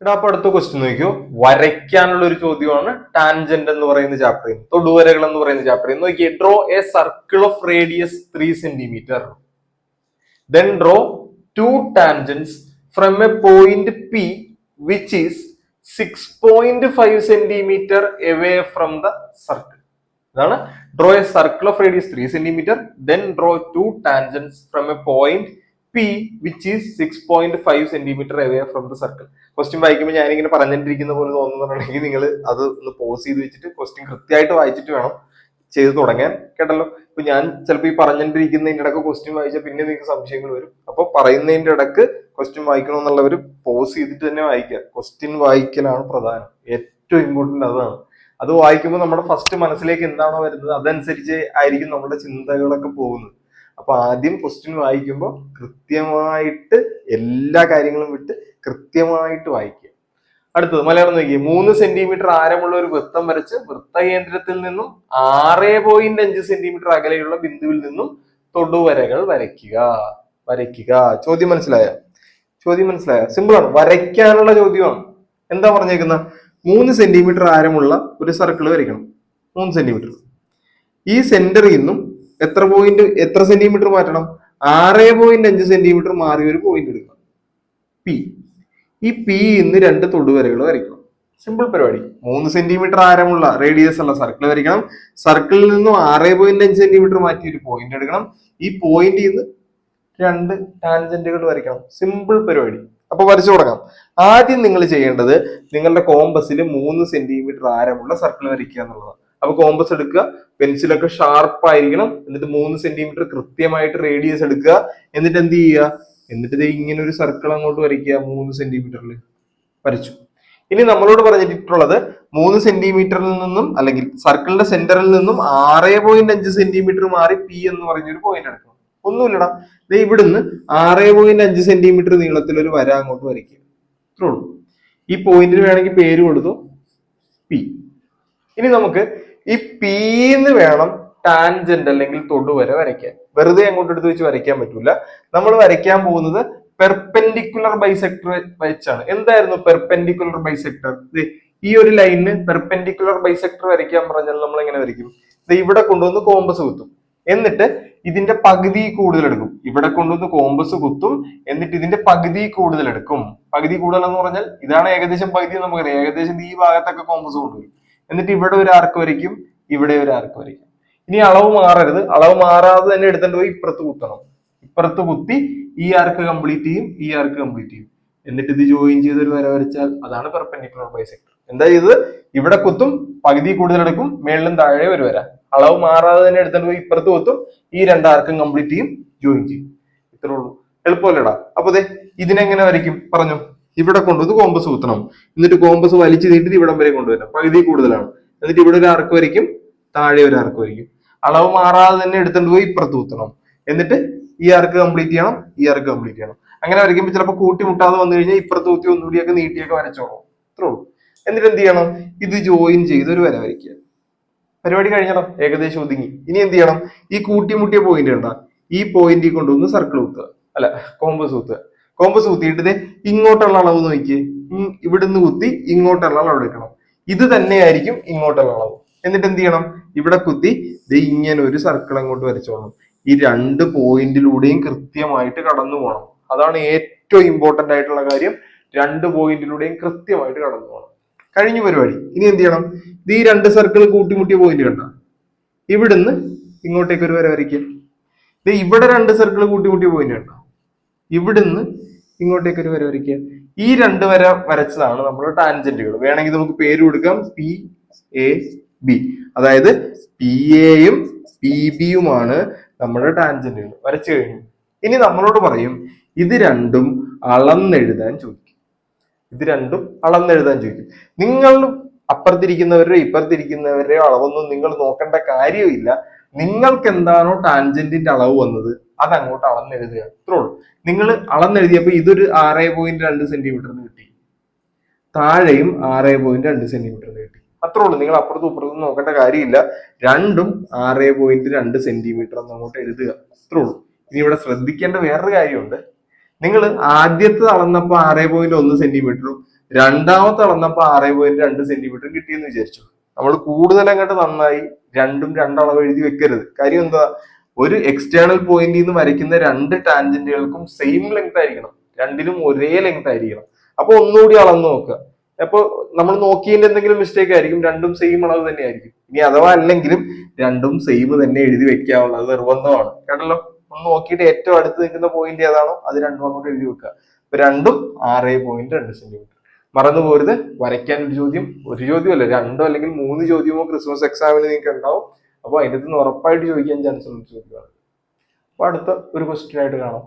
ഇവിടെ അപ്പൊ അടുത്ത ക്വസ്റ്റ്യൻ നോക്കിയോ. വരയ്ക്കാനുള്ള ഒരു ചോദ്യമാണ് ടാൻജന്റ് എന്ന് പറയുന്ന ചാപ്റ്ററിൽ, തൊടുവരകൾ എന്ന് പറയുന്ന ചാപ്റ്ററിൽ. നോക്കിയേ, draw A circle of radius 3 centimetre, then draw two tangents from a point P which is 6.5 centimeter away from the circle. ഇതാണ് draw A circle of radius 3 centimetre, then draw two tangents from a point P which is 6.5 centimeter away from the circle. Question വായിക്കുമ്പോൾ ഞാനിങ്ങനെ പറഞ്ഞിട്ടിരിക്കുന്ന പോലെ തോന്നുന്നുണ്ടെങ്കിൽ നിങ്ങൾ അത് ഒന്ന് pose ചെയ്ത് വെച്ചിട്ട് ക്വസ്റ്റ്യൻ കൃത്യമായിട്ട് വായിച്ചിട്ട് വേണം ചെയ്ത് തുടങ്ങാൻ, കേട്ടല്ലോ. ഇപ്പൊ ഞാൻ ചിലപ്പോൾ ഈ പറഞ്ഞിട്ടിരിക്കുന്നതിന്റെ ഇടക്ക് ക്വസ്റ്റ്യൻ വായിച്ചാൽ പിന്നെ നിങ്ങൾക്ക് സംശയങ്ങൾ വരും. അപ്പൊ പറയുന്നതിന്റെ ഇടക്ക് ക്വസ്റ്റ്യൻ വായിക്കണമെന്നുള്ളവർ പോസ് ചെയ്തിട്ട് തന്നെ വായിക്കുക. ക്വസ്റ്റ്യൻ വായിക്കലാണ് പ്രധാനം, ഏറ്റവും ഇമ്പോർട്ടന്റ് അതാണ്. അത് വായിക്കുമ്പോൾ നമ്മുടെ ഫസ്റ്റ് മനസ്സിലേക്ക് എന്താണോ വരുന്നത് അതനുസരിച്ച് ആയിരിക്കും നമ്മുടെ ചിന്തകളൊക്കെ പോകുന്നത്. അപ്പൊ ആദ്യം ക്വസ്റ്റ്യൻ വായിക്കുമ്പോൾ കൃത്യമായിട്ട് എല്ലാ കാര്യങ്ങളും വിട്ട് കൃത്യമായിട്ട് വായിക്കുക. അടുത്തത് മലയാളം നോക്കിയേ. 3 സെന്റിമീറ്റർ ആരമുള്ള ഒരു വൃത്തം വരച്ച് വൃത്തകേന്ദ്രത്തിൽ നിന്നും 6.5 സെന്റിമീറ്റർ അകലെയുള്ള ബിന്ദുവിൽ നിന്നും തൊടുവരകൾ വരയ്ക്കുക. ചോദ്യം മനസ്സിലായോ? സിമ്പിൾ ആണ്, വരയ്ക്കാനുള്ള ചോദ്യമാണ്. എന്താ പറഞ്ഞേക്കുന്നത്? 3 സെന്റിമീറ്റർ ആരമുള്ള ഒരു സർക്കിൾ വരയ്ക്കണം. 3 സെന്റിമീറ്റർ. ഈ സെന്ററിൽ നിന്നും എത്ര സെന്റിമീറ്റർ മാറ്റണം? 6.5 സെന്റിമീറ്റർ മാറി ഒരു പോയിന്റ് എടുക്കണം, പി. ഈ പി ഇന്ന് 2 തൊടുവരകൾ വരയ്ക്കണം. സിമ്പിൾ പരിപാടി. 3 സെന്റിമീറ്റർ ആരമുള്ള റേഡിയസ് ഉള്ള സർക്കിൾ വരയ്ക്കണം. സർക്കിളിൽ നിന്നും 6.5 സെന്റിമീറ്റർ മാറ്റി ഒരു പോയിന്റ് എടുക്കണം. ഈ പോയിന്റിൽ നിന്ന് 2 ടാൻജന്റുകൾ വരയ്ക്കണം. സിമ്പിൾ പരിപാടി. അപ്പൊ വരച്ചു തുടങ്ങാം. ആദ്യം നിങ്ങൾ ചെയ്യേണ്ടത് നിങ്ങളുടെ കോമ്പസിൽ 3 സെന്റിമീറ്റർ ആരമുള്ള സർക്കിൾ വരയ്ക്കുക എന്നുള്ളതാണ്. അപ്പൊ കോമ്പസ് എടുക്കുക, പെൻസിലൊക്കെ ഷാർപ്പ് ആയിരിക്കണം. എന്നിട്ട് 3 സെന്റിമീറ്റർ കൃത്യമായിട്ട് റേഡിയസ് എടുക്കുക. എന്നിട്ട് എന്ത് ചെയ്യുക? എന്നിട്ട് ഇങ്ങനെ ഒരു സർക്കിൾ അങ്ങോട്ട് വരയ്ക്കുക. 3 സെന്റിമീറ്ററിൽ വരച്ചു. ഇനി നമ്മളോട് പറഞ്ഞിട്ടുള്ളത് 3 സെന്റിമീറ്ററിൽ നിന്നും അല്ലെങ്കിൽ സർക്കിളിന്റെ സെന്ററിൽ നിന്നും 6.5 സെന്റിമീറ്റർ മാറി പി എന്ന് പറഞ്ഞൊരു പോയിന്റ് എടുക്കണം. ഒന്നുമില്ലടാ, ഇവിടുന്ന് 6.5 സെന്റിമീറ്റർ നീളത്തിൽ ഒരു വര അങ്ങോട്ട് വരയ്ക്കുക. ഇത്രേ ഉള്ളൂ. ഈ പോയിന്റിന് വേണമെങ്കിൽ പേര് കൊടുത്തു, പി. ഇനി നമുക്ക് ഈ പിന്ന് വേണം ടാൻജന്റ് അല്ലെങ്കിൽ തൊടുവര വരയ്ക്കാൻ. വെറുതെ അങ്ങോട്ട് എടുത്ത് വെച്ച് വരയ്ക്കാൻ പറ്റൂല. നമ്മൾ വരയ്ക്കാൻ പോകുന്നത് പെർപെൻഡിക്കുലർ ബൈസെക്ടർ വെച്ചാണ്. എന്തായിരുന്നു പെർപെൻഡിക്കുലർ ബൈസെക്ടർ? ഈ ഒരു ലൈനിന് പെർപെൻഡിക്കുലർ ബൈസെക്ടർ വരയ്ക്കാൻ പറഞ്ഞാൽ നമ്മൾ എങ്ങനെ വരയ്ക്കും? ഇവിടെ കൊണ്ടുവന്ന് കോമ്പസ് കുത്തും, എന്നിട്ട് ഇതിന്റെ പകുതി കൂടുതൽ എടുക്കും. ഇവിടെ കൊണ്ടുവന്ന് കോമ്പസ് കുത്തും, എന്നിട്ട് ഇതിന്റെ പകുതി കൂടുതൽ എടുക്കും. പകുതി കൂടുതൽ എന്ന് പറഞ്ഞാൽ ഇതാണ് ഏകദേശം പകുതി. നമുക്കറിയാം, ഏകദേശം ഈ ഭാഗത്തൊക്കെ കോമ്പസ് കൊണ്ടുവരും. എന്നിട്ട് ഇവിടെ ഒരു ആർക്ക് വരയ്ക്കും, ഇവിടെ ഒരു ആർക്ക് വരയ്ക്കും. ഇനി അളവ് മാറരുത്. അളവ് മാറാതെ തന്നെ എടുത്തിട്ട് പോയി ഇപ്പുറത്ത് കുത്തണം. ഇപ്പുറത്ത് കുത്തി ഈ ആർക്ക് കംപ്ലീറ്റ് ചെയ്യും, ഈ ആർക്ക് കംപ്ലീറ്റ് ചെയ്യും. എന്നിട്ട് ഇത് ജോയിൻ ചെയ്ത് ഒരു വര വരച്ചാൽ അതാണ് പെർപെൻഡിക്കുലർ ബൈസെക്ടർ. എന്താ ഇത്? ഇവിടെ കുത്തും, പകുതി കൂടുതൽ എടുക്കും, മേളിലും താഴെ ഒരു വര. അളവ് മാറാതെ തന്നെ എടുത്തിട്ട് പോയി ഇപ്പുറത്ത് കുത്തും, ഈ 2 ആർക്കും കംപ്ലീറ്റ് ചെയ്യും, ജോയിൻ ചെയ്യും. ഇത്രേ ഉള്ളൂ. എളുപ്പമല്ലടാ? അപ്പൊ ഇതിനെങ്ങനെ വരയ്ക്കും പറഞ്ഞു? ഇവിടെ കൊണ്ടുവന്ന് കോമ്പസ് കുത്തണം, എന്നിട്ട് കോമ്പസ് വലിച്ചു നീട്ടി ഇവിടം വരെ കൊണ്ടുവരണം. പകുതി കൂടുതലാണ്. എന്നിട്ട് ഇവിടെ ഒരു ആർക്ക് വരയ്ക്കും, താഴെ ഒരു ആർക്ക് വരയ്ക്കും. അളവ് മാറാതെ തന്നെ എടുത്തിട്ട് പോയി ഇപ്പുറത്ത് കുത്തണം. എന്നിട്ട് ഈ ആർക്ക് കംപ്ലീറ്റ് ചെയ്യണം, ഈ ആർക്ക് കംപ്ലീറ്റ് ചെയ്യണം. അങ്ങനെ വരയ്ക്കുമ്പോൾ ചിലപ്പോൾ കൂട്ടിമുട്ടാതെ വന്നു കഴിഞ്ഞാൽ ഇപ്പുറത്ത് കുത്തി ഒന്നുകൂടിയൊക്കെ നീട്ടിയൊക്കെ വരച്ചോളൂ. ഇത്രേ ഉള്ളൂ. എന്നിട്ട് എന്ത് ചെയ്യണം? ഇത് ജോയിൻ ചെയ്ത് ഒരു വര വരയ്ക്കുക. പരിപാടി കഴിഞ്ഞല്ലോ, ഏകദേശം ഒതുങ്ങി. ഇനി എന്ത് ചെയ്യണം? ഈ കൂട്ടിമുട്ടിയ പോയിന്റ് കണ്ട, ഈ പോയിന്റിൽ കൊണ്ടുവന്ന് സർക്കിൾ കുത്തുക, അല്ല കോമ്പസ് കുത്തുക. കോമ്പസ് കുത്തിയിട്ട് ഇങ്ങോട്ടുള്ള അളവ് നോക്കിയേ. ഇവിടുന്ന് കുത്തി ഇങ്ങോട്ടുള്ള അളവ് എടുക്കണം. ഇത് തന്നെയായിരിക്കും ഇങ്ങോട്ടുള്ള അളവ്. എന്നിട്ട് എന്ത് ചെയ്യണം? ഇവിടെ കുത്തി ഇങ്ങനെ ഒരു സർക്കിൾ അങ്ങോട്ട് വരച്ചോളണം. ഈ 2 പോയിന്റിലൂടെയും കൃത്യമായിട്ട് കടന്നു പോകണം. അതാണ് ഏറ്റവും ഇമ്പോർട്ടന്റ് ആയിട്ടുള്ള കാര്യം. 2 പോയിന്റിലൂടെയും കൃത്യമായിട്ട് കടന്നു പോകണം. കഴിഞ്ഞ പരിപാടി. ഇനി എന്ത് ചെയ്യണം? ഈ 2 സർക്കിൾ കൂട്ടിമുട്ടിയ പോയിന്റ് കണ്ട, ഇവിടുന്ന് ഇങ്ങോട്ടേക്ക് ഒരു വര വരയ്ക്കുക. ഇവിടെ 2 സർക്കിൾ കൂട്ടിമുട്ടിയ പോയിന്റ് കണ്ട, ഇവിടുന്ന് ഇങ്ങോട്ടേക്ക് ഒരു വര വരയ്ക്കുക. ഈ 2 വര വരച്ചതാണ് നമ്മുടെ ടാൻജന്റുകൾ. വേണമെങ്കിൽ നമുക്ക് പേര് കൊടുക്കാം, പി എ ബി. അതായത് പി എയും പി ബിയുമാണ് നമ്മുടെ ടാൻജന്റുകൾ. വരച്ചു കഴിഞ്ഞു. ഇനി നമ്മളോട് പറയും ഇത് രണ്ടും അളന്നെഴുതാൻ ചോദിക്കും. നിങ്ങൾ അപ്പുറത്തിരിക്കുന്നവരുടെയോ ഇപ്പുറത്തിരിക്കുന്നവരുടെയോ അളവൊന്നും നിങ്ങൾ നോക്കേണ്ട കാര്യമില്ല. നിങ്ങൾക്ക് എന്താണോ ടാൻജന്റിന്റെ അളവ് വന്നത് അത് അങ്ങോട്ട് അളന്നെഴുതുക. അത്രേ ഉള്ളൂ. നിങ്ങൾ അളന്നെഴുതിയപ്പോ ഇതൊരു 6.2 സെന്റിമീറ്ററിന് കിട്ടി, താഴെയും 6.2 സെന്റിമീറ്ററിന് കിട്ടി. അത്രേ ഉള്ളൂ. നിങ്ങൾ അപ്പുറത്തും ഇപ്പുറത്തും നോക്കേണ്ട കാര്യമില്ല. രണ്ടും 6.2 സെന്റിമീറ്റർ എന്ന് അങ്ങോട്ട് എഴുതുക. അത്രേ ഉള്ളൂ. ഇനി ഇവിടെ ശ്രദ്ധിക്കേണ്ട വേറൊരു കാര്യമുണ്ട്. നിങ്ങൾ ആദ്യത്തെ അളന്നപ്പോ 6.1 സെന്റിമീറ്ററും രണ്ടാമത്തെ അളന്നപ്പോ 6.2 സെന്റിമീറ്റർ കിട്ടിയെന്ന് വിചാരിച്ചു. നമ്മൾ കൂടുതൽ അങ്ങോട്ട് നന്നായി രണ്ടും രണ്ടളവ് എഴുതി വെക്കരുത്. കാര്യം എന്താ, ഒരു എക്സ്റ്റേണൽ പോയിന്റിൽ നിന്ന് വരയ്ക്കുന്ന രണ്ട് ടാൻജന്റുകൾക്കും സെയിം ലെങ്ത് ആയിരിക്കണം, രണ്ടിനും ഒരേ ലെങ്ത് ആയിരിക്കണം. അപ്പൊ ഒന്നുകൂടി അളന്ന് നോക്കുക. അപ്പൊ നമ്മൾ നോക്കിയതിന്റെ എന്തെങ്കിലും മിസ്റ്റേക്ക് ആയിരിക്കും, രണ്ടും സെയിം അളവ് തന്നെ ആയിരിക്കും. ഇനി അഥവാ അല്ലെങ്കിലും രണ്ടും സെയിം തന്നെ എഴുതി വെക്കാവുള്ളത് നിർബന്ധമാണ്. കേട്ടല്ലോ? ഒന്ന് നോക്കിയിട്ട് ഏറ്റവും അടുത്ത് നിൽക്കുന്ന പോയിന്റ് ഏതാണോ അത് രണ്ടും അങ്ങോട്ട് എഴുതി വെക്കുക. അപ്പൊ രണ്ടും 6.2 സെന്റിമീറ്റർ. മറന്നു പോരുത്. വരയ്ക്കാൻ ഒരു ചോദ്യമല്ല, രണ്ടോ അല്ലെങ്കിൽ 3 ചോദ്യമോ ക്രിസ്മസ് എക്സാമിന് നിങ്ങൾക്ക് ഉണ്ടാവും. അപ്പൊ അതിൻ്റെ നിന്ന് ഉറപ്പായിട്ട് ചോദിക്കാൻ ചാൻസ് ഉള്ള ചോദ്യമാണ്. അപ്പൊ അടുത്ത ഒരു ക്വസ്റ്റ്യൻ ആയിട്ട് കാണാം.